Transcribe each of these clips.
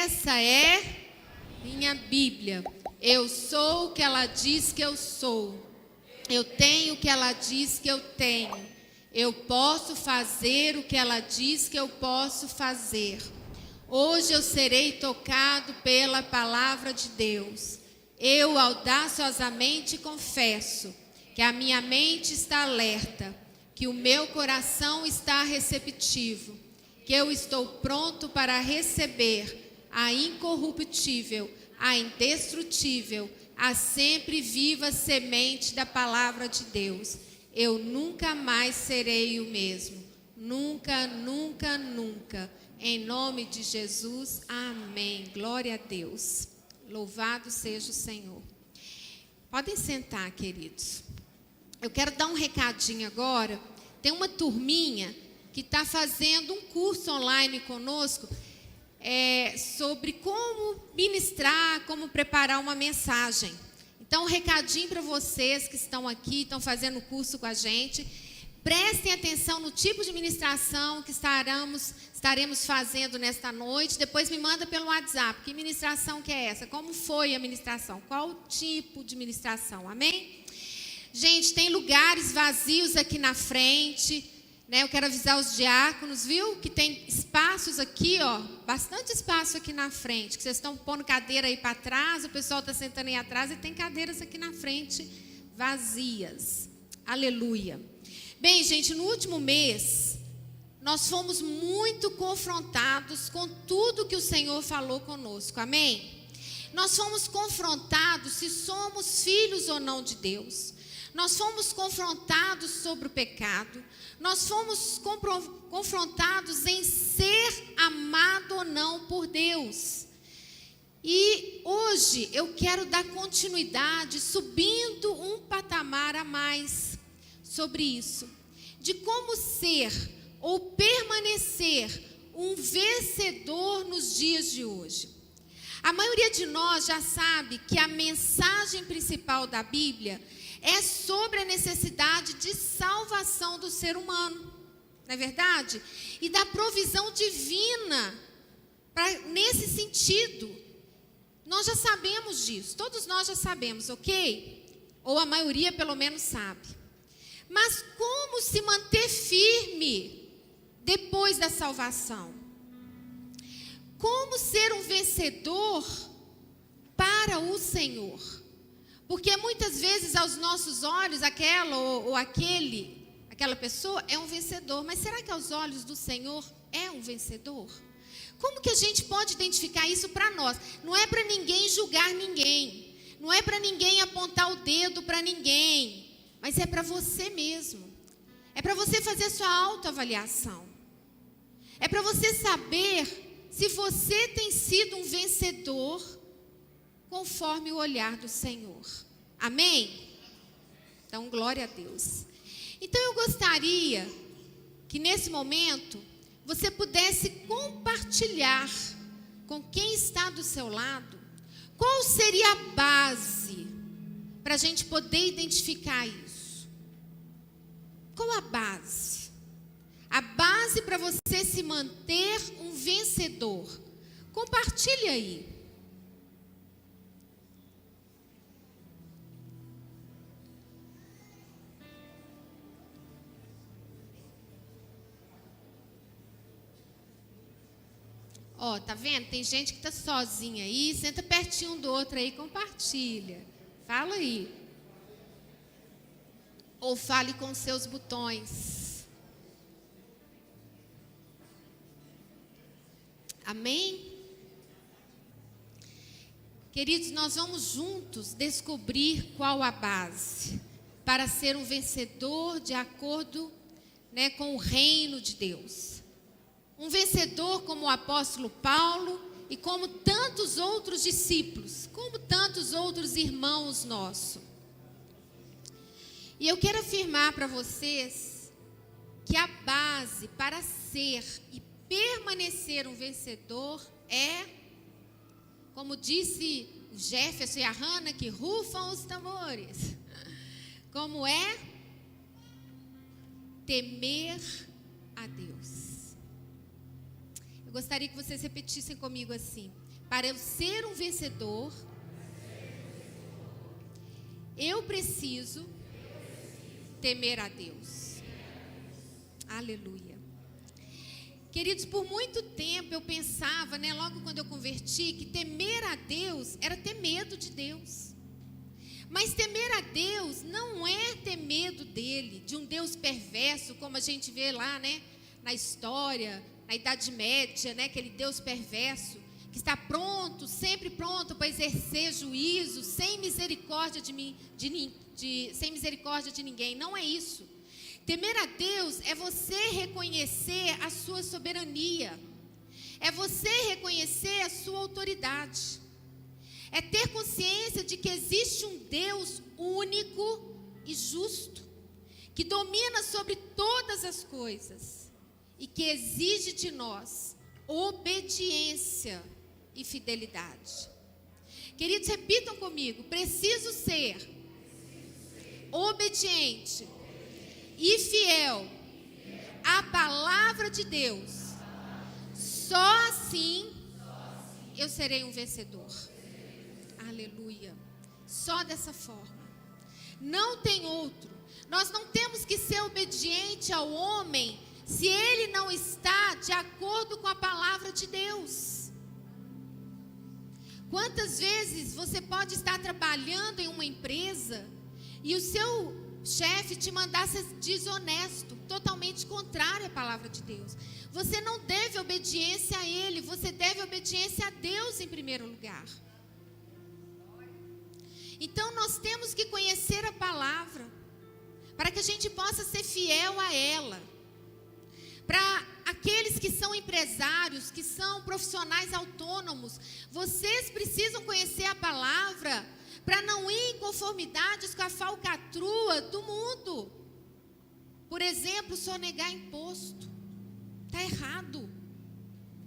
Essa é minha Bíblia. Eu sou o que ela diz que eu sou. Eu tenho o que ela diz que eu tenho. Eu posso fazer o que ela diz que eu posso fazer. Hoje eu serei tocado pela palavra de Deus. Eu audaciosamente confesso que a minha mente está alerta, que o meu coração está receptivo, que eu estou pronto para receber a incorruptível, a indestrutível, a sempre viva semente da palavra de Deus. Eu nunca mais serei o mesmo. Nunca, nunca, nunca. Em nome de Jesus, amém. Glória a Deus. Louvado seja o Senhor. Podem sentar, queridos. Eu quero dar um recadinho agora. Tem uma turminha que está fazendo um curso online conosco sobre como ministrar, como preparar uma mensagem. Então, um recadinho para vocês que estão aqui, estão fazendo o curso com a gente. Prestem atenção no tipo de ministração que estaremos fazendo nesta noite. Depois me manda pelo WhatsApp. Que ministração que é essa? Como foi a ministração? Qual o tipo de ministração? Amém? Gente, tem lugares vazios aqui na frente, né? Eu quero avisar os diáconos, viu? Que tem espaços aqui, ó, bastante espaço aqui na frente. Que vocês estão pondo cadeira aí para trás, o pessoal está sentando aí atrás e tem cadeiras aqui na frente vazias. Aleluia. Bem, gente, no último mês, nós fomos muito confrontados com tudo que o Senhor falou conosco, amém? Nós fomos confrontados se somos filhos ou não de Deus. Nós fomos confrontados sobre o pecado. Nós fomos confrontados em ser amado ou não por Deus. E hoje eu quero dar continuidade, subindo um patamar a mais sobre isso. De como ser ou permanecer um vencedor nos dias de hoje. A maioria de nós já sabe que a mensagem principal da Bíblia é sobre a necessidade de salvação do ser humano, não é verdade? E da provisão divina nesse sentido. Nós já sabemos disso, todos nós já sabemos, ok? Ou a maioria pelo menos sabe. Mas como se manter firme depois da salvação? Como ser um vencedor para o Senhor? Porque muitas vezes aos nossos olhos aquela ou aquela pessoa é um vencedor. Mas será que aos olhos do Senhor é um vencedor? Como que a gente pode identificar isso para nós? Não é para ninguém julgar ninguém. Não é para ninguém apontar o dedo para ninguém. Mas é para você mesmo. É para você fazer a sua autoavaliação. É para você saber se você tem sido um vencedor conforme o olhar do Senhor. Amém? Então, glória a Deus. Então, eu gostaria que nesse momento você pudesse compartilhar com quem está do seu lado qual seria a base para a gente poder identificar isso. Qual a base? A base para você se manter um vencedor. Compartilhe aí. Ó, tá vendo? Tem gente que tá sozinha aí, senta pertinho um do outro aí, compartilha. Fala aí. Ou fale com seus botões. Amém? Queridos, nós vamos juntos descobrir qual a base para ser um vencedor de acordo, né, com o reino de Deus. Um vencedor como o apóstolo Paulo e como tantos outros discípulos, como tantos outros irmãos nossos. E eu quero afirmar para vocês que a base para ser e permanecer um vencedor é, como disse o Jefferson e a Hannah, que rufam os tambores, como é temer a Deus. gostaria que vocês repetissem comigo assim: para eu ser um vencedor, eu preciso temer a Deus. Aleluia. Queridos, por muito tempo eu pensava, logo quando eu converti, que temer a Deus era ter medo de Deus. Mas temer a Deus não é ter medo dele, de um Deus perverso, como a gente vê lá, na história, na Idade Média, aquele Deus perverso, que está pronto, sempre pronto para exercer juízo, sem misericórdia sem misericórdia de ninguém. Não é isso. Temer a Deus é você reconhecer a sua soberania, é você reconhecer a sua autoridade, é ter consciência de que existe um Deus único e justo, que domina sobre todas as coisas e que exige de nós obediência e fidelidade. Queridos, repitam comigo: preciso ser obediente e fiel à palavra de Deus. Só assim eu serei um vencedor. Aleluia. Só dessa forma. Não tem outro. Nós não temos que ser obediente ao homem se ele não está de acordo com a palavra de Deus. Quantas vezes você pode estar trabalhando em uma empresa e o seu chefe te mandar ser desonesto, totalmente contrário à palavra de Deus? Você não deve obediência a ele, você deve obediência a Deus em primeiro lugar. Então nós temos que conhecer a palavra, para que a gente possa ser fiel a ela. Para aqueles que são empresários, que são profissionais autônomos, vocês precisam conhecer a palavra, para não ir em conformidades com a falcatrua do mundo. Por exemplo, sonegar imposto. Está errado.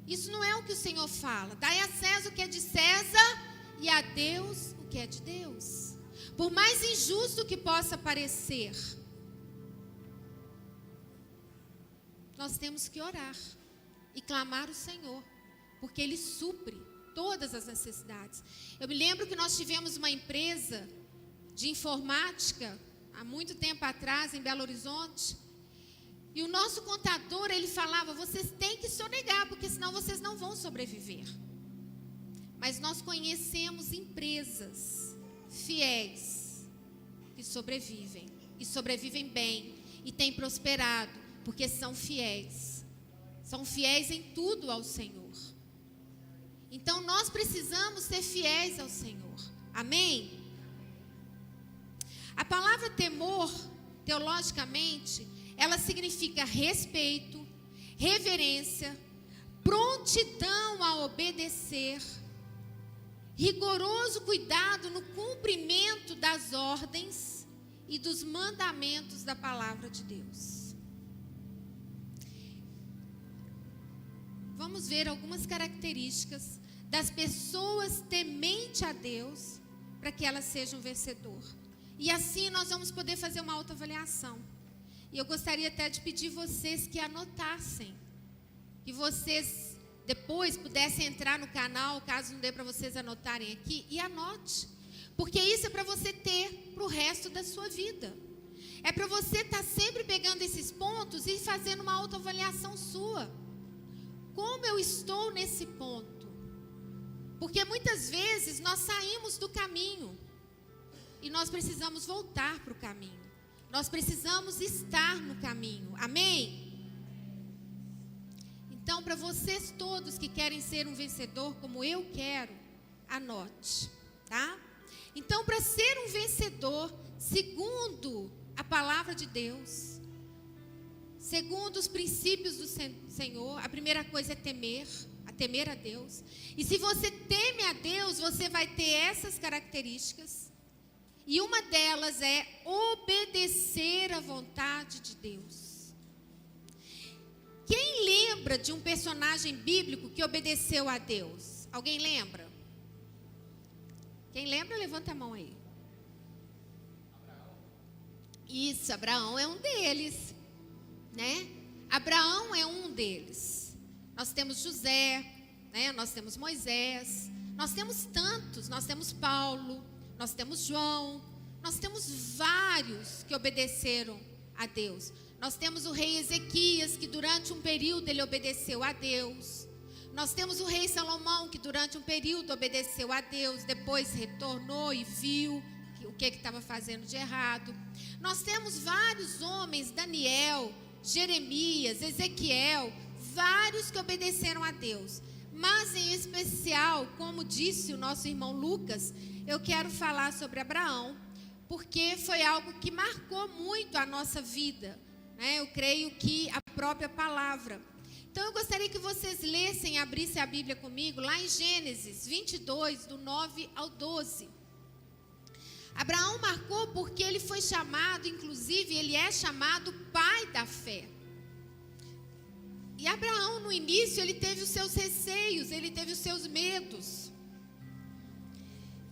Isso não é o que o Senhor fala. Dai a César o que é de César e a Deus o que é de Deus. Por mais injusto que possa parecer, nós temos que orar e clamar o Senhor, porque Ele supre todas as necessidades. Eu me lembro que nós tivemos uma empresa de informática há muito tempo atrás em Belo Horizonte, e o nosso contador, ele falava: vocês têm que sonegar, porque senão vocês não vão sobreviver. Mas nós conhecemos empresas fiéis que sobrevivem, e sobrevivem bem, e têm prosperado, porque são fiéis em tudo ao Senhor. Então nós precisamos ser fiéis ao Senhor, amém? A palavra temor, teologicamente, ela significa respeito, reverência, prontidão a obedecer, rigoroso cuidado no cumprimento das ordens e dos mandamentos da palavra de Deus. Vamos ver algumas características das pessoas tementes a Deus, para que elas sejam vencedor. E assim nós vamos poder fazer uma autoavaliação. E eu gostaria até de pedir vocês que anotassem, que vocês depois pudessem entrar no canal, caso não dê para vocês anotarem aqui, e anote, porque isso é para você ter para o resto da sua vida. É para você estar sempre pegando esses pontos e fazendo uma autoavaliação sua. Como eu estou nesse ponto? Porque muitas vezes nós saímos do caminho e nós precisamos voltar para o caminho. Nós precisamos estar no caminho. Amém? Então, para vocês todos que querem ser um vencedor como eu quero, anote, tá? Então, para ser um vencedor, segundo a palavra de Deus, segundo os princípios do Senhor, a primeira coisa é temer a Deus. E se você teme a Deus, você vai ter essas características. E uma delas é obedecer à vontade de Deus. Quem lembra de um personagem bíblico que obedeceu a Deus? Alguém lembra? Quem lembra, levanta a mão aí. Isso, Abraão é um deles, né? Abraão é um deles. nós temos José, né? Nós temos Moisés, nós temos tantos, nós temos Paulo, nós temos João, nós temos vários que obedeceram a Deus. Nós temos o rei Ezequias, que durante um período ele obedeceu a Deus. Nós temos o rei Salomão, que durante um período obedeceu a Deus, depois retornou e viu o que estava fazendo de errado. Nós temos vários homens, Daniel, Jeremias, Ezequiel, vários que obedeceram a Deus. Mas em especial, como disse o nosso irmão Lucas, eu quero falar sobre Abraão, porque foi algo que marcou muito a nossa vida, né? Eu creio que a própria palavra. Então eu gostaria que vocês lessem, abrissem a Bíblia comigo, lá em Gênesis 22, do 9 ao 12. Abraão marcou porque ele foi chamado, inclusive ele é chamado pai da fé. E Abraão no início ele teve os seus receios, ele teve os seus medos.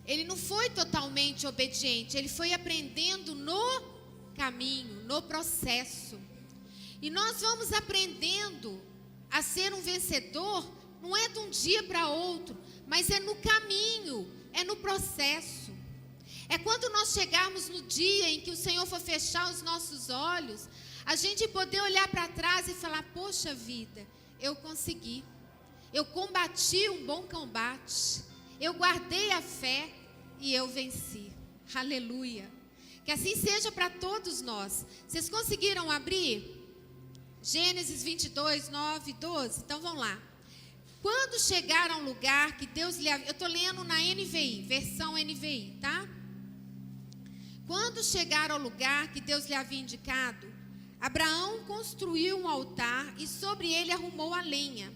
Ele não foi totalmente obediente, ele foi aprendendo no caminho, no processo. E nós vamos aprendendo a ser um vencedor, não é de um dia para outro, mas é no caminho, é no processo. É quando nós chegarmos no dia em que o Senhor for fechar os nossos olhos, a gente poder olhar para trás e falar, poxa vida, eu consegui. Eu combati um bom combate. Eu guardei a fé e eu venci. Aleluia. Que assim seja para todos nós. Vocês conseguiram abrir? Gênesis 22, 9 e 12. Então vamos lá. Quando chegaram ao lugar que Deus lhe havia... Eu estou lendo na NVI, versão NVI, tá? Quando chegaram ao lugar que Deus lhe havia indicado, Abraão construiu um altar e sobre ele arrumou a lenha.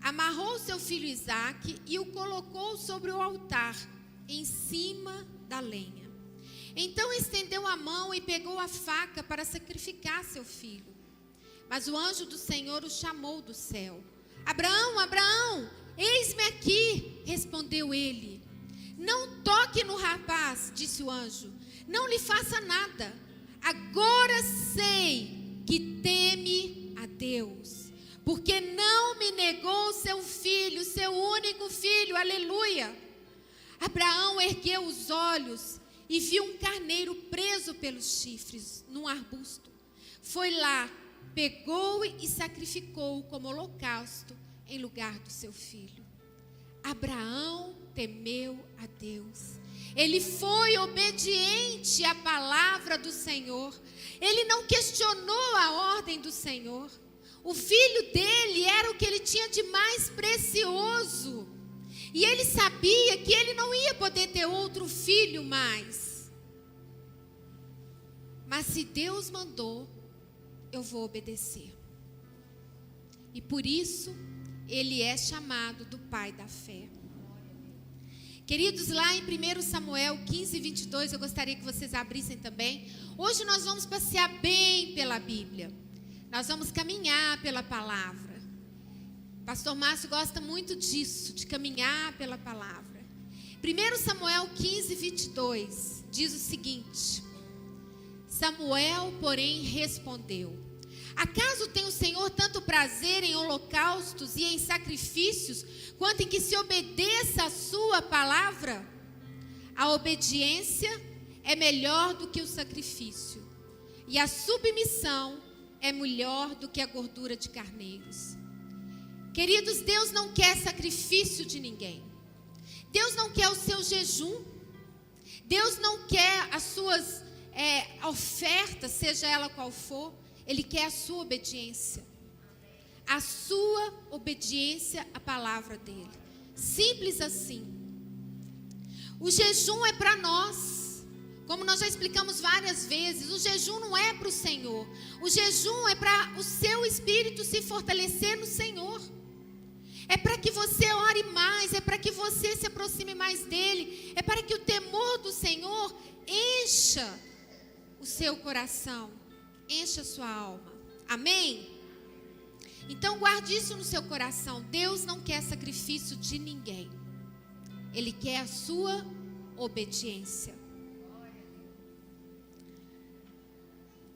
Amarrou seu filho Isaque e o colocou sobre o altar, em cima da lenha. Então estendeu a mão e pegou a faca para sacrificar seu filho. Mas o anjo do Senhor o chamou do céu. Abraão, Abraão, eis-me aqui, respondeu ele. Não toque no rapaz, disse o anjo, não lhe faça nada. Agora sei que teme a Deus, porque não me negou seu filho, seu único filho, aleluia. Abraão ergueu os olhos e viu um carneiro preso pelos chifres num arbusto. Foi lá, pegou e sacrificou como holocausto em lugar do seu filho. Abraão temeu a Deus. Ele foi obediente à palavra do Senhor. Ele não questionou a ordem do Senhor. O filho dele era o que ele tinha de mais precioso. E ele sabia que ele não ia poder ter outro filho mais. Mas se Deus mandou, eu vou obedecer. E por isso, ele é chamado do pai da fé. Queridos, lá em 1 Samuel 15, 22, eu gostaria que vocês abrissem também. Hoje nós vamos passear bem pela Bíblia. Nós vamos caminhar pela palavra. Pastor Márcio gosta muito disso, de caminhar pela palavra. 1 Samuel 15, 22, diz o seguinte. Samuel, porém, respondeu: acaso tem o Senhor tanto prazer em holocaustos e em sacrifícios, quanto em que se obedeça a sua palavra? A obediência é melhor do que o sacrifício, e a submissão é melhor do que a gordura de carneiros. Queridos, Deus não quer sacrifício de ninguém. Deus não quer o seu jejum. Deus não quer as suas ofertas, seja ela qual for. Ele quer a sua obediência. A sua obediência à palavra dele. Simples assim. O jejum é para nós. Como nós já explicamos várias vezes, o jejum não é para o Senhor. O jejum é para o seu espírito se fortalecer no Senhor. É para que você ore mais, é para que você se aproxime mais dele. É para que o temor do Senhor encha o seu coração, encha a sua alma. Amém? Então guarde isso no seu coração. Deus não quer sacrifício de ninguém. Ele quer a sua obediência.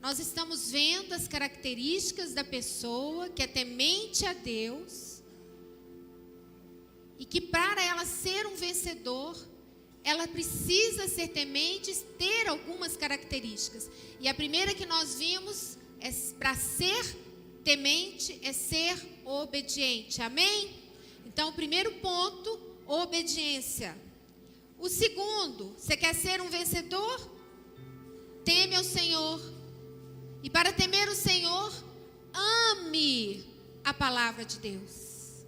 Nós estamos vendo as características da pessoa que é temente a Deus, e que para ela ser um vencedor, ela precisa ser temente, ter algumas características. E a primeira que nós vimos é para ser temente é ser obediente. Amém? Então, o primeiro ponto, obediência. O segundo, você quer ser um vencedor? Teme ao Senhor. E para temer o Senhor, ame a palavra de Deus.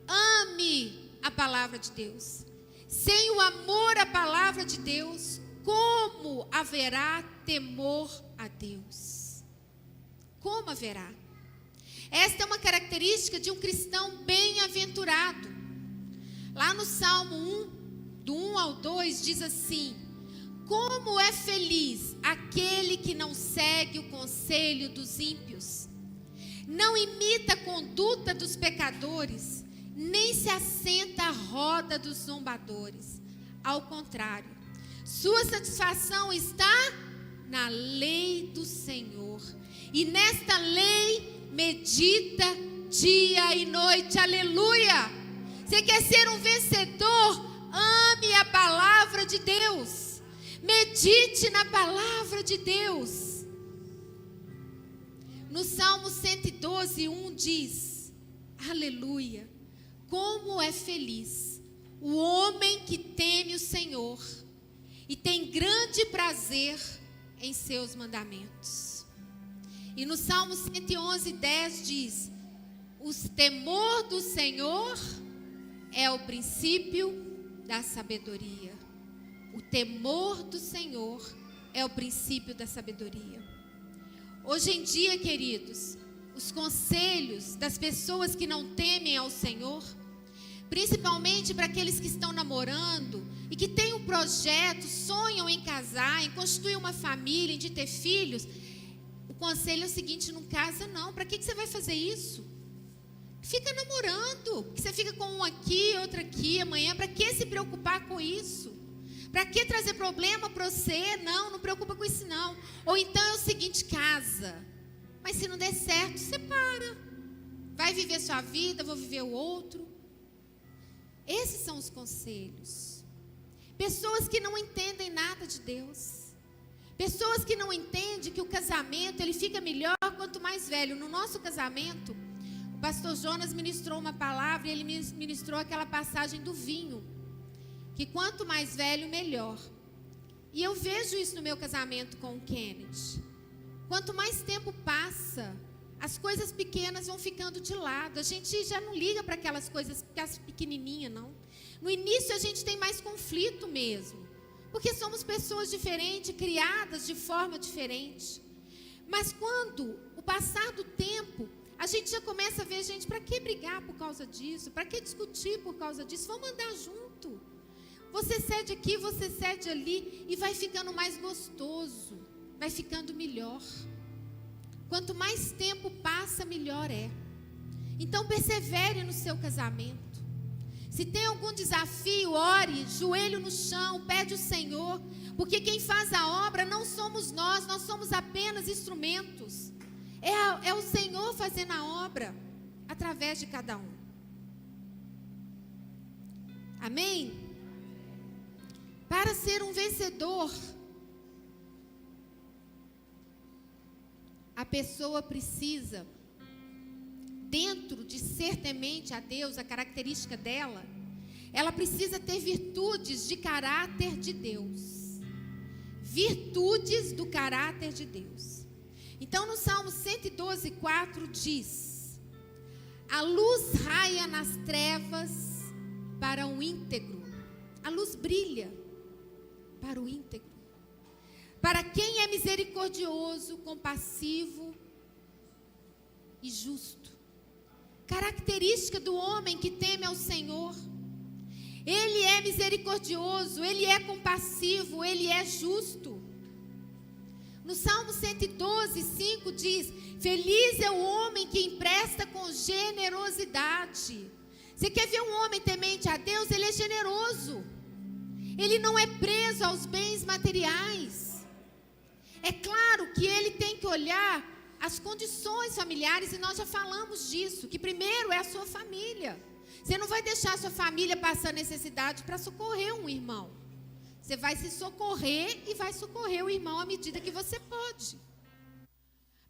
Ame a palavra de Deus. Sem o amor à palavra de Deus, como haverá temor a Deus? Como haverá? Esta é uma característica de um cristão bem-aventurado. Lá no Salmo 1, do 1 ao 2, diz assim: como é feliz aquele que não segue o conselho dos ímpios, não imita a conduta dos pecadores, nem se assenta à roda dos zombadores. Ao contrário, sua satisfação está na lei do Senhor, e nesta lei medita dia e noite. Aleluia! Você quer ser um vencedor? Ame a palavra de Deus. Medite na palavra de Deus. No Salmo 112, 1 diz: aleluia, como é feliz o homem que teme o Senhor e tem grande prazer em seus mandamentos. E no Salmo 111, 10 diz: o temor do Senhor é o princípio da sabedoria. O temor do Senhor é o princípio da sabedoria. Hoje em dia, queridos, os conselhos das pessoas que não temem ao Senhor, principalmente para aqueles que estão namorando e que têm um projeto, sonham em casar, em constituir uma família, de ter filhos, o conselho é o seguinte: não casa não. Para que você vai fazer isso? Fica namorando, que você fica com um aqui, outro aqui, amanhã. Para que se preocupar com isso? Para que trazer problema para você? Não preocupa com isso não. Ou então é o seguinte: casa, mas se não der certo, separa. Vai viver sua vida, vou viver o outro. Esses são os conselhos. Pessoas que não entendem nada de Deus. Pessoas que não entendem que o casamento, ele fica melhor quanto mais velho. No nosso casamento, o pastor Jonas ministrou uma palavra e ele ministrou aquela passagem do vinho, que quanto mais velho, melhor. E eu vejo isso no meu casamento com o Kenneth. Quanto mais tempo passa, as coisas pequenas vão ficando de lado. A gente já não liga para aquelas coisas pequenininhas, não. No início a gente tem mais conflito mesmo, porque somos pessoas diferentes, criadas de forma diferente. Mas quando o passar do tempo, a gente já começa a ver, gente, para que brigar por causa disso? Para que discutir por causa disso? Vamos andar junto. Você cede aqui, você cede ali, e vai ficando mais gostoso, vai ficando melhor. Quanto mais tempo passa, melhor é. Então persevere no seu casamento. Se tem algum desafio, ore, joelho no chão, pede ao Senhor, porque quem faz a obra não somos nós somos apenas instrumentos. É o Senhor fazendo a obra através de cada um. Amém? Para ser um vencedor, a pessoa precisa, dentro de ser temente a Deus, a característica dela, ela precisa ter virtudes de caráter de Deus. Virtudes do caráter de Deus. Então, no Salmo 112, 4 diz: a luz raia nas trevas para o íntegro. A luz brilha para o íntegro. Para quem é misericordioso, compassivo e justo. Característica do homem que teme ao Senhor. Ele é misericordioso, ele é compassivo, ele é justo. No Salmo 112, 5 diz: feliz é o homem que empresta com generosidade. Você quer ver um homem temente a Deus? Ele é generoso. Ele não é preso aos bens materiais. É claro que ele tem que olhar as condições familiares, e nós já falamos disso, que primeiro é a sua família. Você não vai deixar a sua família passar necessidade para socorrer um irmão. Você vai se socorrer e vai socorrer o irmão à medida que você pode.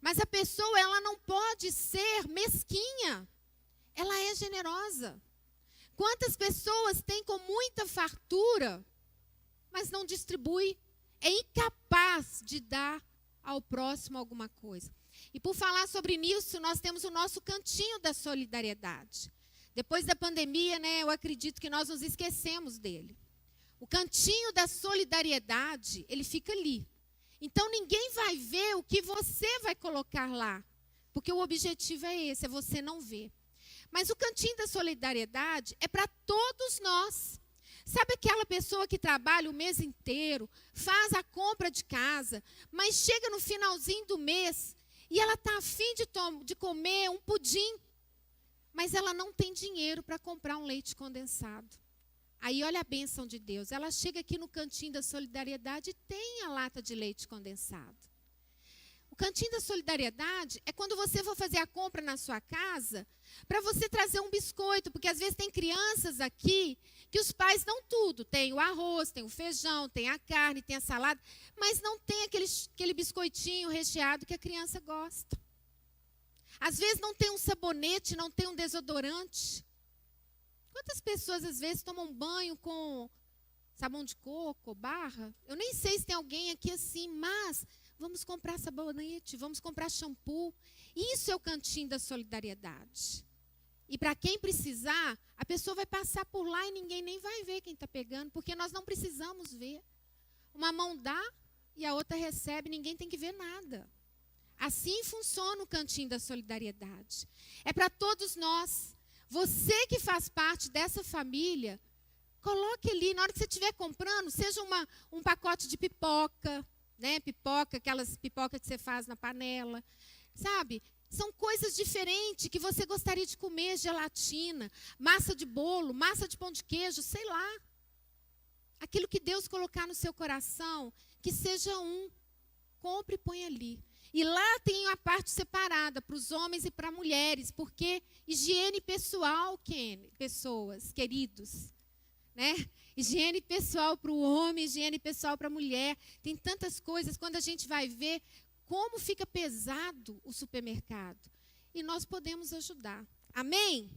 Mas a pessoa, ela não pode ser mesquinha. Ela é generosa. Quantas pessoas têm com muita fartura, mas não distribui, é incapaz de dar ao próximo alguma coisa. E por falar sobre isso, nós temos o nosso cantinho da solidariedade. Depois da pandemia, né, eu acredito que nós nos esquecemos dele. O cantinho da solidariedade, ele fica ali. Então ninguém vai ver o que você vai colocar lá, porque o objetivo é esse, é você não ver. Mas o cantinho da solidariedade é para todos nós. Sabe aquela pessoa que trabalha o mês inteiro, faz a compra de casa, mas chega no finalzinho do mês e ela está a fim de comer um pudim, mas ela não tem dinheiro para comprar um leite condensado. Aí olha a bênção de Deus, ela chega aqui no cantinho da solidariedade e tem a lata de leite condensado. O cantinho da solidariedade é quando você for fazer a compra na sua casa, para você trazer um biscoito, porque às vezes tem crianças aqui que os pais dão tudo. Tem o arroz, tem o feijão, tem a carne, tem a salada, mas não tem aquele biscoitinho recheado que a criança gosta. Às vezes não tem um sabonete, não tem um desodorante. Quantas pessoas às vezes tomam banho com sabão de coco, barra? Eu nem sei se tem alguém aqui assim, mas vamos comprar sabonete, vamos comprar shampoo. Isso é o cantinho da solidariedade. E para quem precisar, a pessoa vai passar por lá e ninguém nem vai ver quem está pegando, porque nós não precisamos ver. Uma mão dá e a outra recebe, ninguém tem que ver nada. Assim funciona o cantinho da solidariedade. É para todos nós. Você que faz parte dessa família, coloque ali, na hora que você estiver comprando, seja um pacote de pipoca, né? Pipoca, aquelas pipocas que você faz na panela, sabe? São coisas diferentes que você gostaria de comer, gelatina, massa de bolo, massa de pão de queijo, sei lá. Aquilo que Deus colocar no seu coração, que seja compre e põe ali. E lá tem a parte separada para os homens e para mulheres, porque higiene pessoal, pessoas, queridos, né? Higiene pessoal para o homem, higiene pessoal para a mulher. Tem tantas coisas, quando a gente vai ver como fica pesado o supermercado. E nós podemos ajudar. Amém?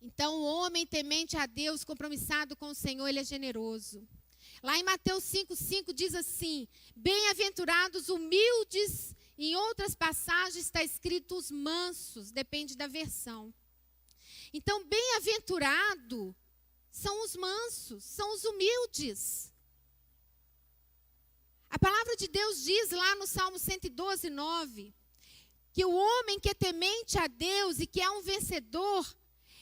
Então, o homem temente a Deus, compromissado com o Senhor, ele é generoso. Lá em Mateus 5,5 diz assim: bem-aventurados humildes, em outras passagens está escrito os mansos, depende da versão. Então, bem-aventurado são os mansos, são os humildes. A palavra de Deus diz lá no Salmo 112, 9, que o homem que é temente a Deus e que é um vencedor,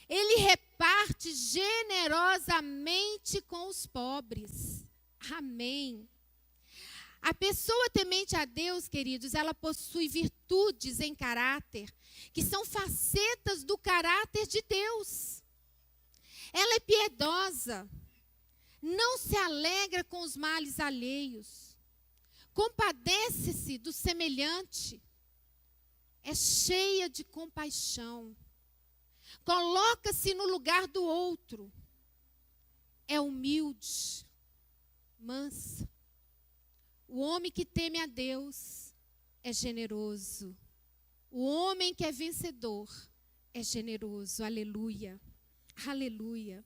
ele reparte generosamente com os pobres. Amém. A pessoa temente a Deus, queridos, ela possui virtudes em caráter, que são facetas do caráter de Deus. Ela é piedosa, não se alegra com os males alheios, compadece-se do semelhante, é cheia de compaixão, coloca-se no lugar do outro, é humilde, mansa. O homem que teme a Deus é generoso. O homem que é vencedor é generoso. Aleluia. Aleluia.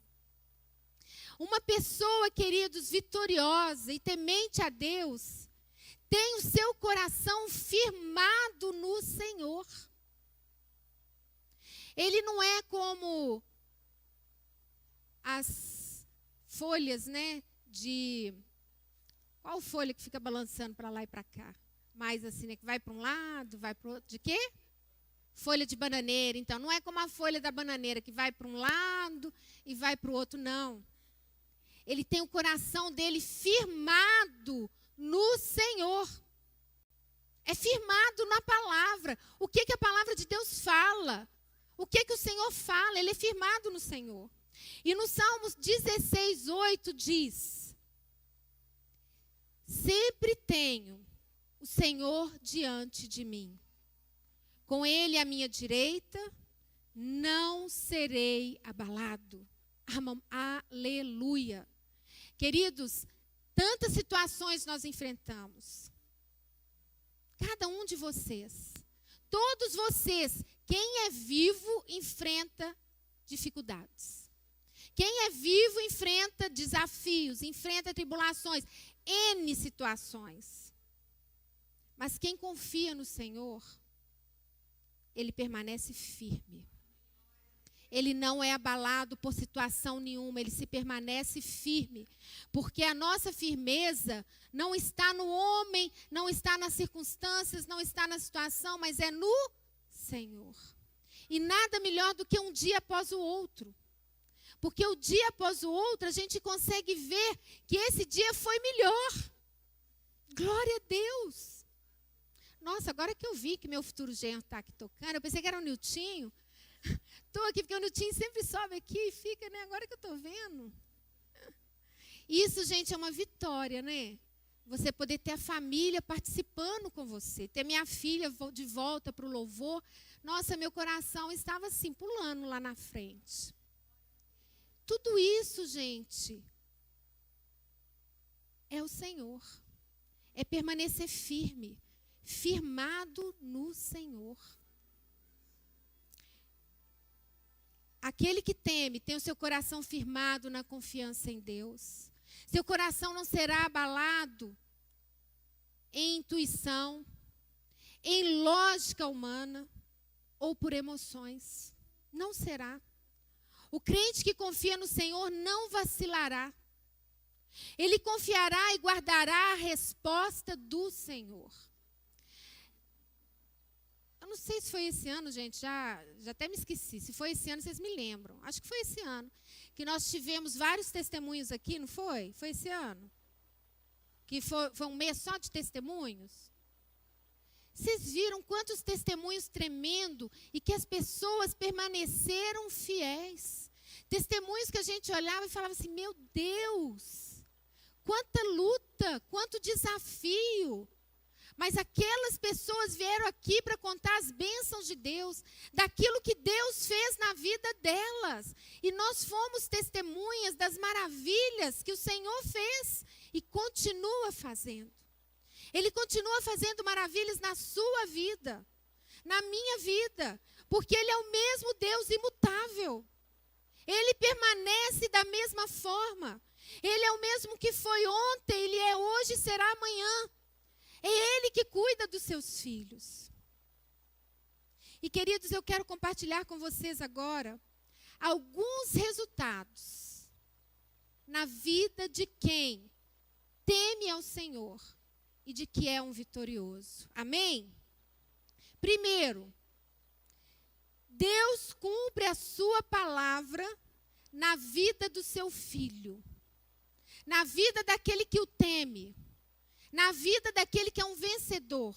Uma pessoa, queridos, vitoriosa e temente a Deus, tem o seu coração firmado no Senhor. Ele não é como as folhas, né, qual folha que fica balançando para lá e para cá? Mais assim, né, que vai para um lado, vai para o outro. De quê? Folha de bananeira. Então, não é como a folha da bananeira, que vai para um lado e vai para o outro, não. Ele tem o coração dele firmado no Senhor. É firmado na palavra. O que a palavra de Deus fala? O que o Senhor fala? Ele é firmado no Senhor. E no Salmos 16, 8 diz: sempre tenho o Senhor diante de mim. Com Ele à minha direita, não serei abalado. Aleluia. Queridos, tantas situações nós enfrentamos. Cada um de vocês, todos vocês, quem é vivo enfrenta dificuldades. Quem é vivo enfrenta desafios, enfrenta tribulações, N situações. Mas quem confia no Senhor, ele permanece firme. Ele não é abalado por situação nenhuma, ele se permanece firme. Porque a nossa firmeza não está no homem, não está nas circunstâncias, não está na situação, mas é no Senhor. E nada melhor do que um dia após o outro. Porque o dia após o outro, a gente consegue ver que esse dia foi melhor. Glória a Deus. Nossa, agora que eu vi que meu futuro genro está aqui tocando, eu pensei que era o Niltinho. Estou aqui porque o Niltinho sempre sobe aqui e fica, né? Agora que eu estou vendo. Isso, gente, é uma vitória, né? Você poder ter a família participando com você. Ter minha filha de volta para o louvor. Nossa, meu coração estava assim, pulando lá na frente. Tudo isso, gente, é o Senhor. É permanecer firme. Firmado no Senhor. Aquele que teme tem o seu coração firmado na confiança em Deus. Seu coração não será abalado em intuição, em lógica humana ou por emoções. Não será. O crente que confia no Senhor não vacilará. Ele confiará e guardará a resposta do Senhor. Eu não sei se foi esse ano, gente, já até me esqueci. Se foi esse ano, vocês me lembram. Acho que foi esse ano. Que nós tivemos vários testemunhos aqui, não foi? Foi esse ano? Que foi um mês só de testemunhos? Vocês viram quantos testemunhos tremendo e que as pessoas permaneceram fiéis. Testemunhos que a gente olhava e falava assim, meu Deus, quanta luta, quanto desafio. Mas aquelas pessoas vieram aqui para contar as bênçãos de Deus, daquilo que Deus fez na vida delas. E nós fomos testemunhas das maravilhas que o Senhor fez e continua fazendo. Ele continua fazendo maravilhas na sua vida, na minha vida, porque Ele é o mesmo Deus imutável. Ele permanece da mesma forma. Ele é o mesmo que foi ontem, Ele é hoje e será amanhã. É Ele que cuida dos seus filhos. E, queridos, eu quero compartilhar com vocês agora alguns resultados na vida de quem teme ao Senhor e de que é um vitorioso. Amém? Primeiro, Deus cumpre a sua palavra na vida do seu filho, na vida daquele que o teme, na vida daquele que é um vencedor.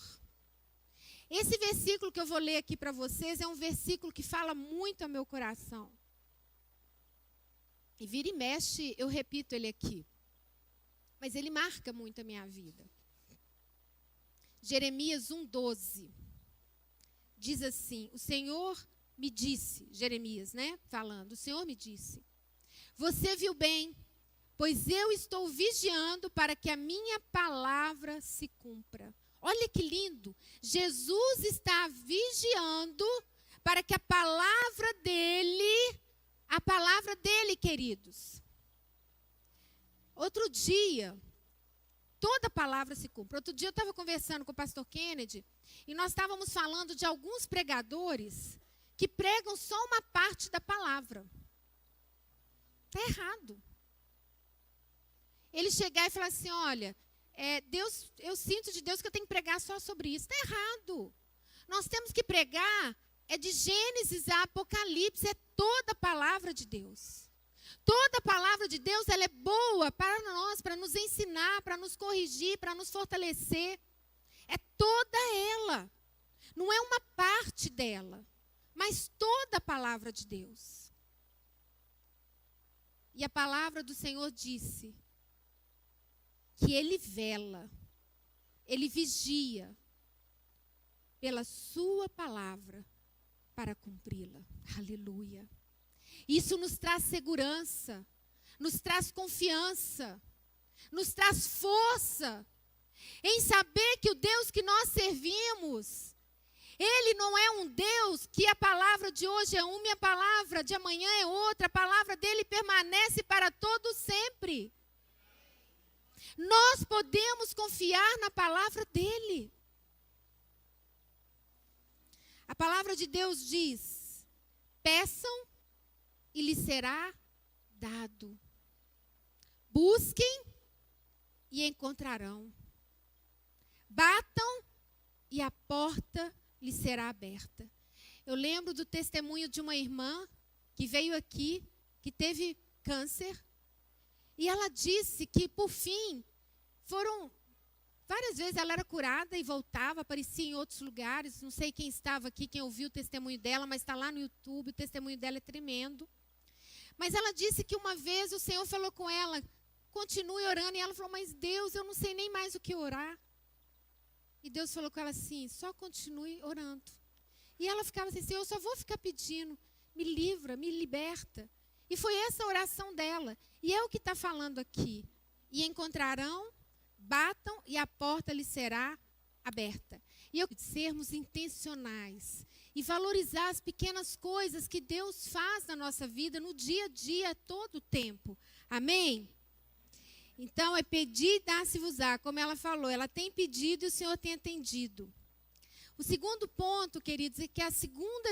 Esse versículo que eu vou ler aqui para vocês é um versículo que fala muito ao meu coração. E vira e mexe, eu repito ele aqui. Mas ele marca muito a minha vida. Jeremias 1:12. Diz assim, o Senhor me disse, Jeremias, né? Falando, o Senhor me disse, você viu bem, pois eu estou vigiando para que a minha palavra se cumpra. Olha que lindo. Jesus está vigiando para que a palavra dele, queridos. Outro dia, toda palavra se cumpre. Outro dia eu estava conversando com o pastor Kennedy e nós estávamos falando de alguns pregadores que pregam só uma parte da palavra. Está errado. Ele chegar e falar assim, olha, Deus, eu sinto de Deus que eu tenho que pregar só sobre isso. Está errado. Nós temos que pregar, de Gênesis a Apocalipse, é toda a palavra de Deus. Toda a palavra de Deus, ela é boa para nós, para nos ensinar, para nos corrigir, para nos fortalecer. É toda ela. Não é uma parte dela, mas toda a palavra de Deus. E a palavra do Senhor disse que Ele vela, Ele vigia pela sua palavra para cumpri-la. Aleluia. Isso nos traz segurança, nos traz confiança, nos traz força em saber que o Deus que nós servimos, Ele não é um Deus que a palavra de hoje é uma e a palavra de amanhã é outra. A palavra dele permanece para todo sempre. Nós podemos confiar na palavra dele. A palavra de Deus diz: peçam e lhes será dado. Busquem e encontrarão. Batam e a porta lhes será aberta. Eu lembro do testemunho de uma irmã que veio aqui, que teve câncer, e ela disse que, por fim, foram várias vezes ela era curada e voltava, aparecia em outros lugares. Não sei quem estava aqui, quem ouviu o testemunho dela, mas está lá no YouTube, o testemunho dela é tremendo. Mas ela disse que uma vez o Senhor falou com ela: continue orando, e ela falou: mas Deus, eu não sei nem mais o que orar. E Deus falou com ela assim: só continue orando. E ela ficava assim: Senhor, eu só vou ficar pedindo, me livra, me liberta. E foi essa a oração dela. E é o que está falando aqui. E encontrarão, batam e a porta lhes será aberta. E eu sermos intencionais e valorizar as pequenas coisas que Deus faz na nossa vida, no dia a dia, todo o tempo. Amém? Então, é pedir e dar-se-vos-á, como ela falou. Ela tem pedido e o Senhor tem atendido. O segundo ponto, queridos, é que a segunda,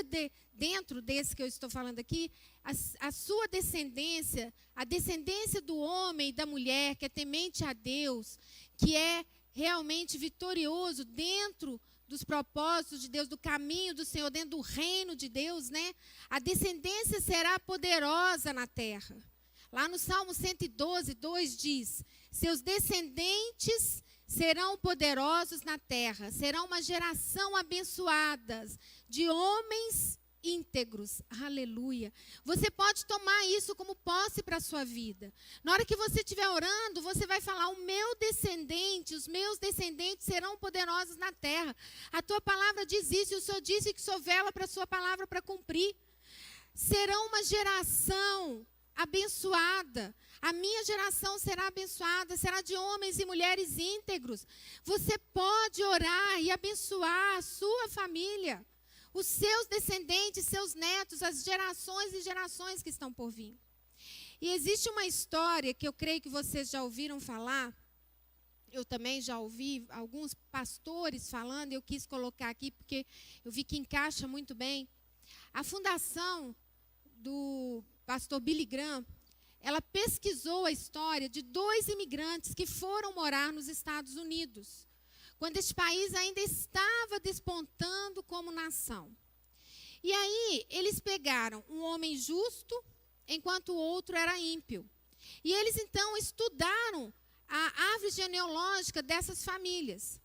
dentro desse que eu estou falando aqui, a sua descendência, a descendência do homem e da mulher, que é temente a Deus, que é realmente vitorioso dentro dos propósitos de Deus, do caminho do Senhor, dentro do reino de Deus, né? A descendência será poderosa na terra. Lá no Salmo 112, 2 diz: seus descendentes serão poderosos na terra, serão uma geração abençoada de homens íntegros. Aleluia. Você pode tomar isso como posse para a sua vida. Na hora que você estiver orando, você vai falar: o meu descendente, os meus descendentes serão poderosos na terra. A tua palavra diz isso, e o Senhor disse que sou vela para a sua palavra para cumprir. Serão uma geração abençoada. A minha geração será abençoada, será de homens e mulheres íntegros. Você pode orar e abençoar a sua família, os seus descendentes, seus netos, as gerações e gerações que estão por vir. E existe uma história que eu creio que vocês já ouviram falar. Eu também já ouvi alguns pastores falando, e eu quis colocar aqui porque eu vi que encaixa muito bem. A fundação do pastor Billy Graham, ela pesquisou a história de 2 imigrantes que foram morar nos Estados Unidos, quando este país ainda estava despontando como nação. E aí, eles pegaram um homem justo, enquanto o outro era ímpio. E eles, então, estudaram a árvore genealógica dessas famílias.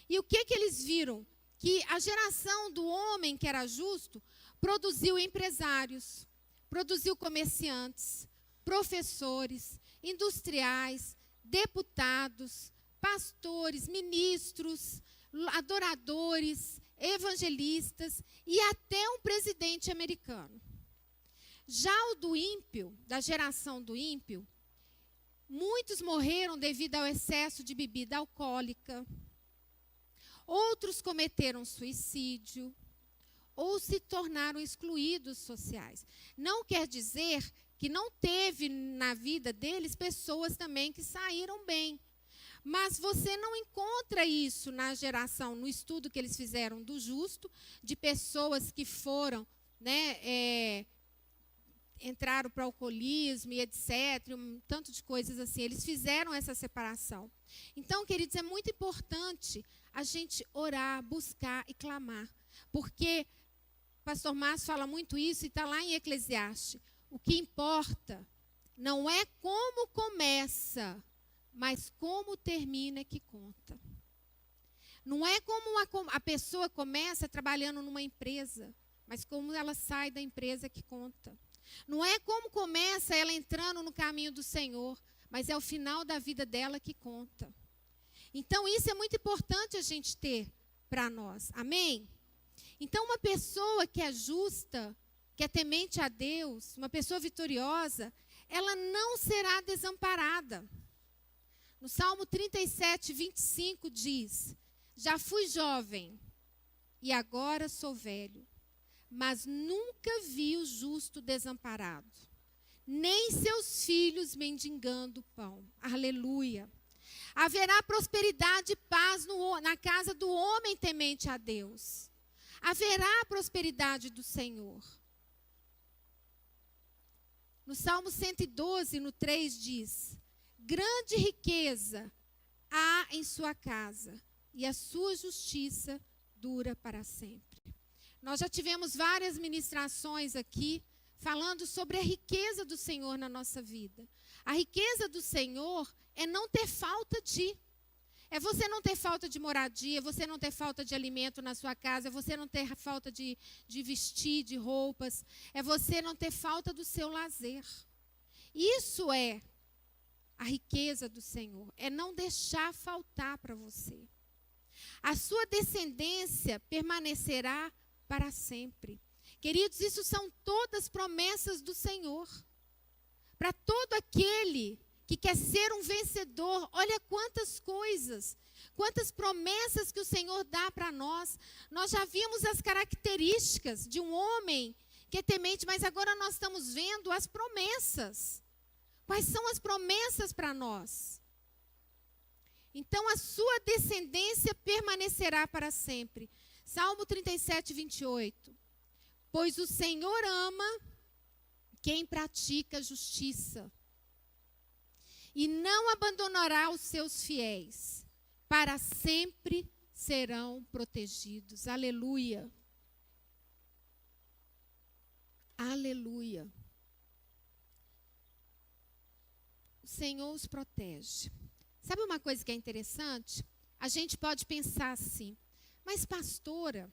E o que eles viram? Que a geração do homem que era justo produziu empresários, produziu comerciantes, professores, industriais, deputados, pastores, ministros, adoradores, evangelistas e até um presidente americano. Já o do ímpio, da geração do ímpio, muitos morreram devido ao excesso de bebida alcoólica, outros cometeram suicídio, ou se tornaram excluídos sociais. Não quer dizer que não teve na vida deles pessoas também que saíram bem. Mas você não encontra isso na geração, no estudo que eles fizeram do justo, de pessoas que foram, né, entraram para o alcoolismo e etc., um tanto de coisas assim. Eles fizeram essa separação. Então, queridos, é muito importante a gente orar, buscar e clamar. Porque o pastor Márcio fala muito isso e está lá em Eclesiastes. O que importa não é como começa, mas como termina que conta. Não é como a pessoa começa trabalhando numa empresa, mas como ela sai da empresa que conta. Não é como começa ela entrando no caminho do Senhor, mas é o final da vida dela que conta. Então, isso é muito importante a gente ter para nós. Amém? Então, uma pessoa que é justa, que é temente a Deus, uma pessoa vitoriosa, ela não será desamparada. No Salmo 37, 25 diz: já fui jovem e agora sou velho, mas nunca vi o justo desamparado, nem seus filhos mendigando pão. Aleluia. Haverá prosperidade e paz na casa do homem temente a Deus. Haverá prosperidade do Senhor. No Salmo 112, no 3 diz: grande riqueza há em sua casa, e a sua justiça dura para sempre. Nós já tivemos várias ministrações aqui falando sobre a riqueza do Senhor na nossa vida. A riqueza do Senhor é não ter falta de. É você não ter falta de moradia, você não ter falta de alimento na sua casa, é você não ter falta de vestir, de roupas, é você não ter falta do seu lazer. Isso é a riqueza do Senhor, é não deixar faltar para você. A sua descendência permanecerá para sempre. Queridos, isso são todas promessas do Senhor. Para todo aquele que quer ser um vencedor, olha quantas coisas, quantas promessas que o Senhor dá para nós. Nós já vimos as características de um homem que é temente, mas agora nós estamos vendo as promessas. Quais são as promessas para nós? Então, a sua descendência permanecerá para sempre. Salmo 37, 28. Pois o Senhor ama quem pratica justiça, e não abandonará os seus fiéis. Para sempre serão protegidos. Aleluia. Aleluia. O Senhor os protege. Sabe uma coisa que é interessante? A gente pode pensar assim: mas pastora,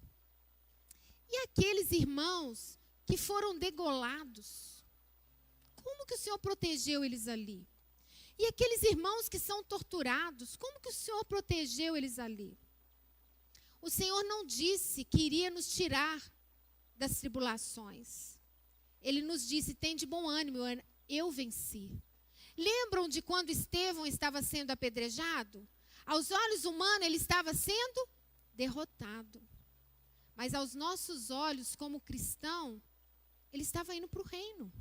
e aqueles irmãos que foram degolados? Como que o Senhor protegeu eles ali? E aqueles irmãos que são torturados, como que o Senhor protegeu eles ali? O Senhor não disse que iria nos tirar das tribulações. Ele nos disse: tem de bom ânimo, eu venci. Lembram de quando Estevão estava sendo apedrejado? Aos olhos humanos ele estava sendo derrotado. Mas aos nossos olhos, como cristão, ele estava indo para o reino.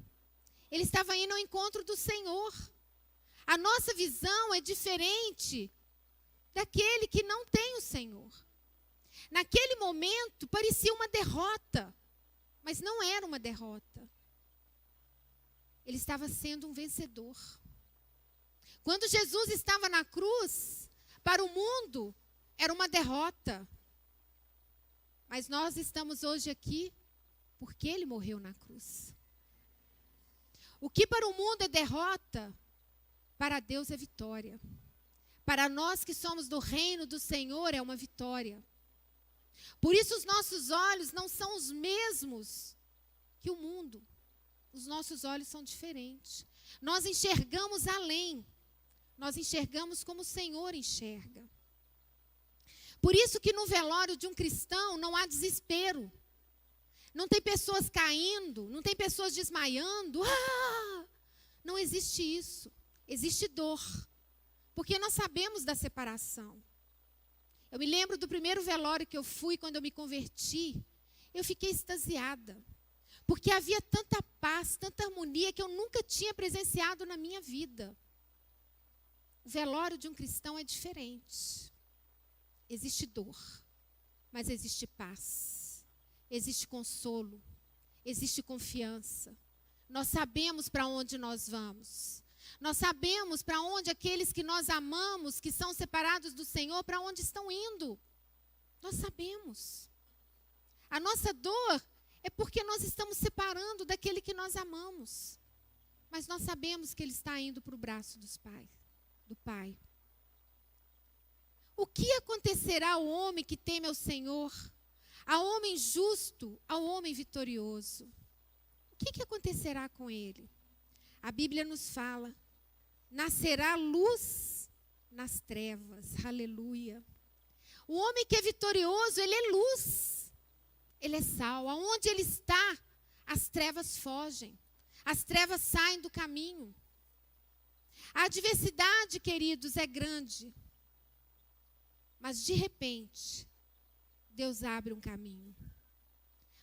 Ele estava indo ao encontro do Senhor. A nossa visão é diferente daquele que não tem o Senhor. Naquele momento parecia uma derrota, mas não era uma derrota. Ele estava sendo um vencedor. Quando Jesus estava na cruz, para o mundo era uma derrota. Mas nós estamos hoje aqui porque ele morreu na cruz. O que para o mundo é derrota, para Deus é vitória. Para nós que somos do reino do Senhor é uma vitória. Por isso os nossos olhos não são os mesmos que o mundo. Os nossos olhos são diferentes. Nós enxergamos além. Nós enxergamos como o Senhor enxerga. Por isso que no velório de um cristão não há desespero. Não tem pessoas caindo, não tem pessoas desmaiando. Não existe isso. Existe dor. Porque nós sabemos da separação. Eu me lembro do primeiro velório que eu fui quando eu me converti. Eu fiquei extasiada. Porque havia tanta paz, tanta harmonia que eu nunca tinha presenciado na minha vida. O velório de um cristão é diferente. Existe dor, mas existe paz. Existe consolo. Existe confiança. Nós sabemos para onde nós vamos. Nós sabemos para onde aqueles que nós amamos, que são separados do Senhor, para onde estão indo. Nós sabemos. A nossa dor é porque nós estamos separando daquele que nós amamos. Mas nós sabemos que ele está indo para o braço do Pai. O que acontecerá ao homem que teme ao Senhor? Ao homem justo, ao homem vitorioso? O que acontecerá com ele? A Bíblia nos fala: nascerá luz nas trevas. Aleluia. O homem que é vitorioso, ele é luz. Ele é sal. Aonde ele está, as trevas fogem. As trevas saem do caminho. A adversidade, queridos, é grande. Mas, de repente, Deus abre um caminho.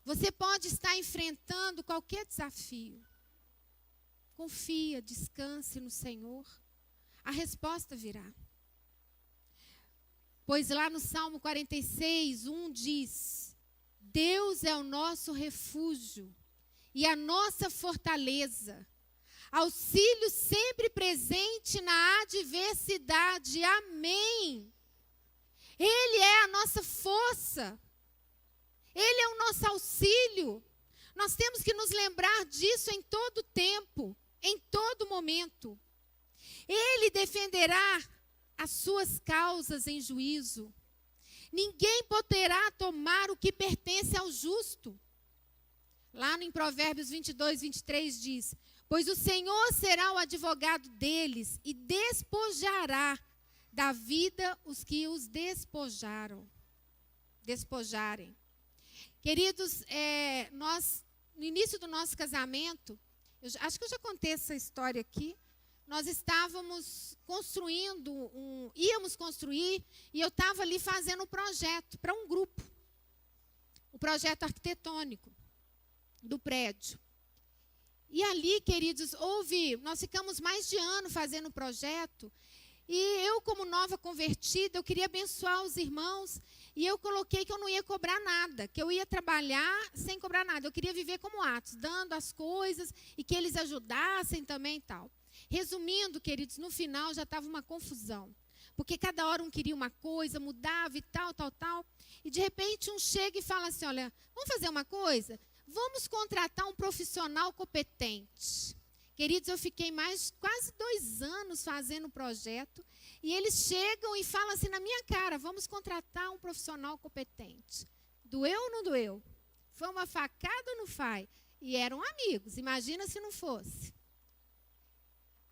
Você pode estar enfrentando qualquer desafio. Confia, descanse no Senhor. A resposta virá. Pois lá no Salmo 46, 1 diz: Deus é o nosso refúgio e a nossa fortaleza, auxílio sempre presente na adversidade. Amém. Ele é a nossa força. Ele é o nosso auxílio. Nós temos que nos lembrar disso em todo tempo, em todo momento. Ele defenderá as suas causas em juízo. Ninguém poderá tomar o que pertence ao justo. Lá em Provérbios 22, 23 diz: Pois o Senhor será o advogado deles e despojará da vida os que os despojarem. Queridos, nós, no início do nosso casamento, acho que eu já contei essa história aqui, nós estávamos íamos construir, e eu estava ali fazendo um projeto para um grupo, o projeto arquitetônico do prédio. E ali, queridos, nós ficamos mais de ano fazendo o projeto, e eu, como nova convertida, eu queria abençoar os irmãos, e eu coloquei que eu não ia cobrar nada, que eu ia trabalhar sem cobrar nada. Eu queria viver como Atos, dando as coisas, e que eles ajudassem também e tal. Resumindo, queridos, no final já estava uma confusão, porque cada hora um queria uma coisa, mudava e tal. E de repente um chega e fala assim: olha, vamos fazer uma coisa? Vamos contratar um profissional competente. Queridos, eu fiquei quase 2 anos fazendo o projeto, e eles chegam e falam assim na minha cara: vamos contratar um profissional competente. Doeu ou não doeu? Foi uma facada ou não foi? E eram amigos, imagina se não fosse.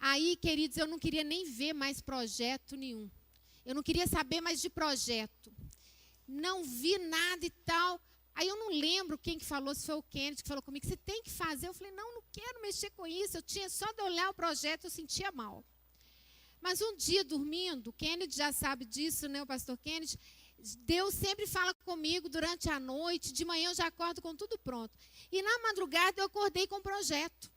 Aí, queridos, eu não queria nem ver mais projeto nenhum. Eu não queria saber mais de projeto. Não vi nada e tal. Aí eu não lembro quem que falou, se foi o Kennedy que falou comigo: você tem que fazer. Eu falei: não quero mexer com isso. Eu tinha só de olhar o projeto, eu sentia mal. Mas um dia, dormindo, o Kennedy já sabe disso, né, o pastor Kennedy, Deus sempre fala comigo durante a noite, de manhã eu já acordo com tudo pronto. E na madrugada eu acordei com o projeto.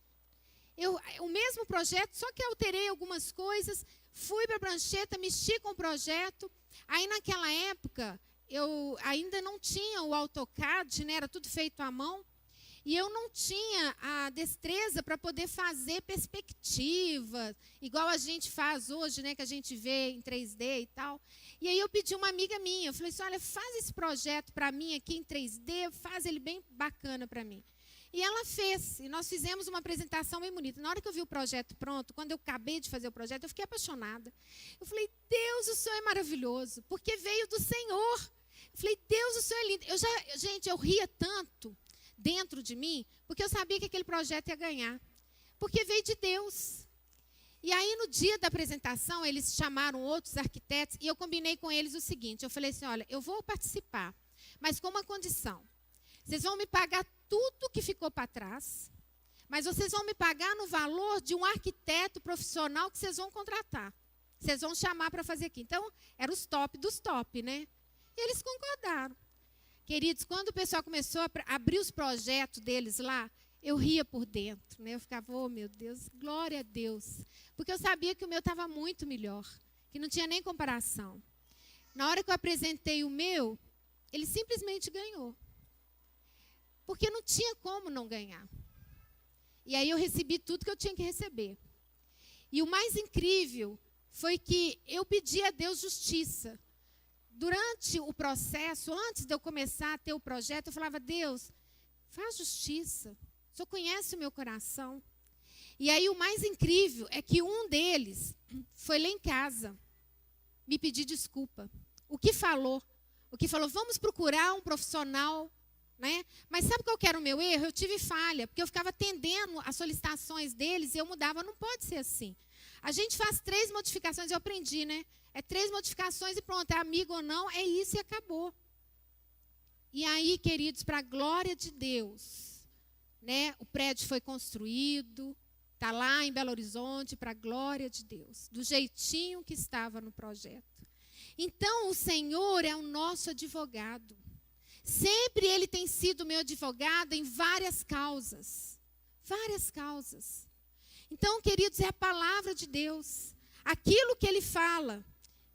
O mesmo projeto, só que alterei algumas coisas, fui para a prancheta, mexi com o projeto. Aí naquela época, eu ainda não tinha o AutoCAD, né, era tudo feito à mão. E eu não tinha a destreza para poder fazer perspectiva, igual a gente faz hoje, né, que a gente vê em 3D e tal. E aí eu pedi uma amiga minha, eu falei assim: olha, faz esse projeto para mim aqui em 3D, faz ele bem bacana para mim. E ela fez, e nós fizemos uma apresentação bem bonita. Na hora que eu vi o projeto pronto, quando eu acabei de fazer o projeto, eu fiquei apaixonada. Eu falei: Deus, o Senhor é maravilhoso, porque veio do Senhor. Eu falei: Deus, o Senhor é lindo. Gente, eu ria tanto dentro de mim, porque eu sabia que aquele projeto ia ganhar, porque veio de Deus. E aí, no dia da apresentação, eles chamaram outros arquitetos, e eu combinei com eles o seguinte: eu falei assim: olha, eu vou participar, mas com uma condição. Vocês vão me pagar tudo que ficou para trás, mas vocês vão me pagar no valor de um arquiteto profissional que vocês vão contratar. Vocês vão chamar para fazer aqui. Então, eram os top dos top, né? E eles concordaram. Queridos, quando o pessoal começou a abrir os projetos deles lá, eu ria por dentro, né? Eu ficava: oh, meu Deus, glória a Deus. Porque eu sabia que o meu estava muito melhor, que não tinha nem comparação. Na hora que eu apresentei o meu, ele simplesmente ganhou. Porque não tinha como não ganhar. E aí eu recebi tudo que eu tinha que receber. E o mais incrível foi que eu pedi a Deus justiça. Durante o processo, antes de eu começar a ter o projeto, eu falava: Deus, faz justiça. O Senhor conhece o meu coração. E aí o mais incrível é que um deles foi lá em casa me pedir desculpa. O que falou? Vamos procurar um profissional, né? Mas sabe qual que era o meu erro? Eu tive falha, porque eu ficava atendendo as solicitações deles e eu mudava. Não pode ser assim. A gente faz 3 modificações, eu aprendi, né? É 3 modificações e pronto, é amigo ou não, é isso e acabou. E aí, queridos, para a glória de Deus, né, o prédio foi construído, está lá em Belo Horizonte, para a glória de Deus, do jeitinho que estava no projeto. Então, o Senhor é o nosso advogado. Sempre Ele tem sido meu advogado em várias causas. Várias causas. Então, queridos, é a palavra de Deus. Aquilo que Ele fala,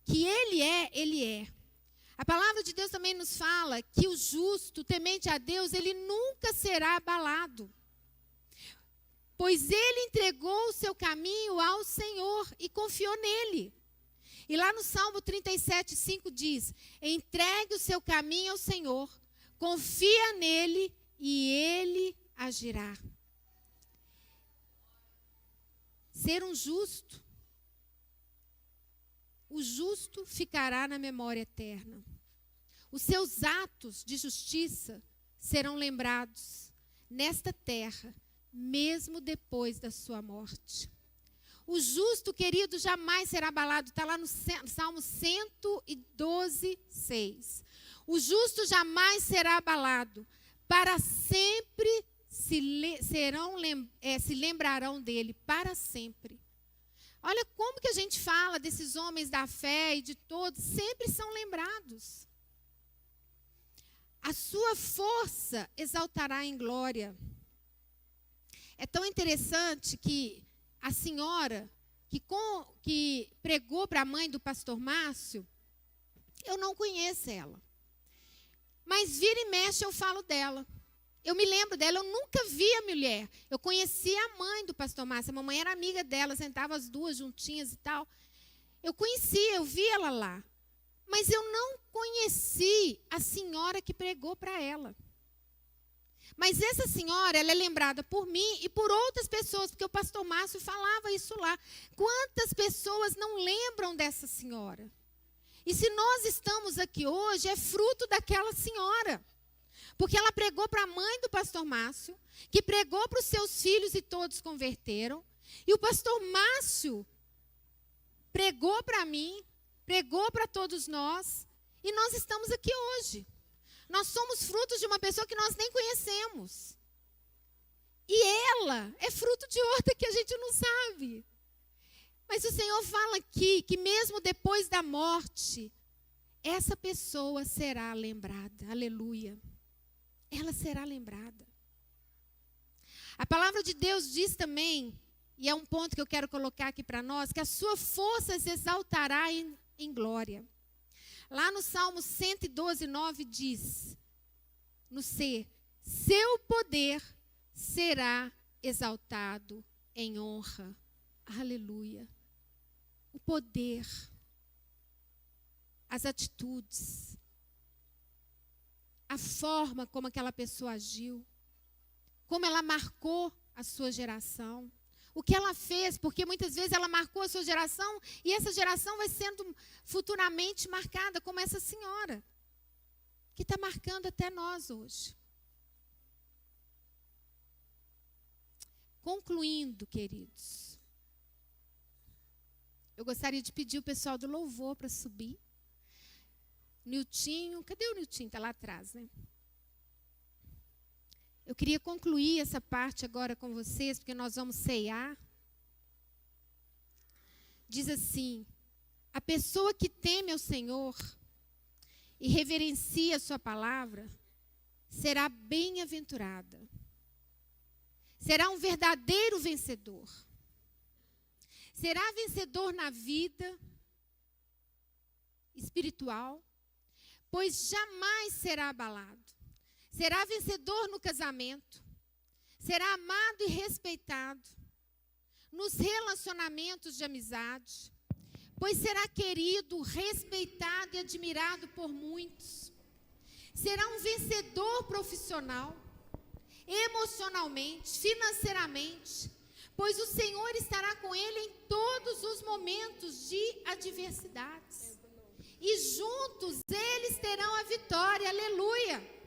que Ele é. A palavra de Deus também nos fala que o justo, temente a Deus, ele nunca será abalado. Pois ele entregou o seu caminho ao Senhor e confiou nele. E lá no Salmo 37:5 diz: entregue o seu caminho ao Senhor, confia nele e ele agirá. Ser um justo. O justo ficará na memória eterna. Os seus atos de justiça serão lembrados nesta terra, mesmo depois da sua morte. O justo, querido, jamais será abalado. Está lá no Salmo 112:6. O justo jamais será abalado. Para sempre se lembrarão dele. Para sempre. Olha como que a gente fala desses homens da fé e de todos, sempre são lembrados. A sua força exaltará em glória. É tão interessante que a senhora que pregou para a mãe do pastor Márcio, eu não conheço ela. Mas vira e mexe eu falo dela. Eu me lembro dela, eu nunca vi a mulher. Eu conhecia a mãe do pastor Márcio, a mamãe era amiga dela, sentavam as duas juntinhas e tal. Eu conhecia, eu vi ela lá. Mas eu não conheci a senhora que pregou para ela. Mas essa senhora, ela é lembrada por mim e por outras pessoas, porque o pastor Márcio falava isso lá. Quantas pessoas não lembram dessa senhora? E se nós estamos aqui hoje, é fruto daquela senhora. Porque ela pregou para a mãe do pastor Márcio, que pregou para os seus filhos e todos converteram. E o pastor Márcio pregou para mim, pregou para todos nós, e nós estamos aqui hoje. Nós somos frutos de uma pessoa que nós nem conhecemos. E ela é fruto de outra que a gente não sabe. Mas o Senhor fala aqui que mesmo depois da morte, essa pessoa será lembrada. Aleluia. Ela será lembrada. A palavra de Deus diz também, e é um ponto que eu quero colocar aqui para nós, que a sua força se exaltará em glória. Lá no Salmo 112:9 diz, no C, seu poder será exaltado em honra. Aleluia. O poder, as atitudes, a forma como aquela pessoa agiu, como ela marcou a sua geração, o que ela fez, porque muitas vezes ela marcou a sua geração e essa geração vai sendo futuramente marcada, como essa senhora, que está marcando até nós hoje. Concluindo, queridos, eu gostaria de pedir o pessoal do louvor para subir. Niltinho, cadê o Niltinho? Está lá atrás, né? Eu queria concluir essa parte agora com vocês, porque nós vamos ceiar. Diz assim, a pessoa que teme ao Senhor e reverencia a sua palavra, será bem-aventurada. Será um verdadeiro vencedor. Será vencedor na vida espiritual, pois jamais será abalado. Será vencedor no casamento. Será amado e respeitado nos relacionamentos de amizade, pois será querido, respeitado e admirado por muitos. Será um vencedor profissional, emocionalmente, financeiramente, pois o Senhor estará com ele em todos os momentos de adversidades. E juntos eles terão a vitória, aleluia.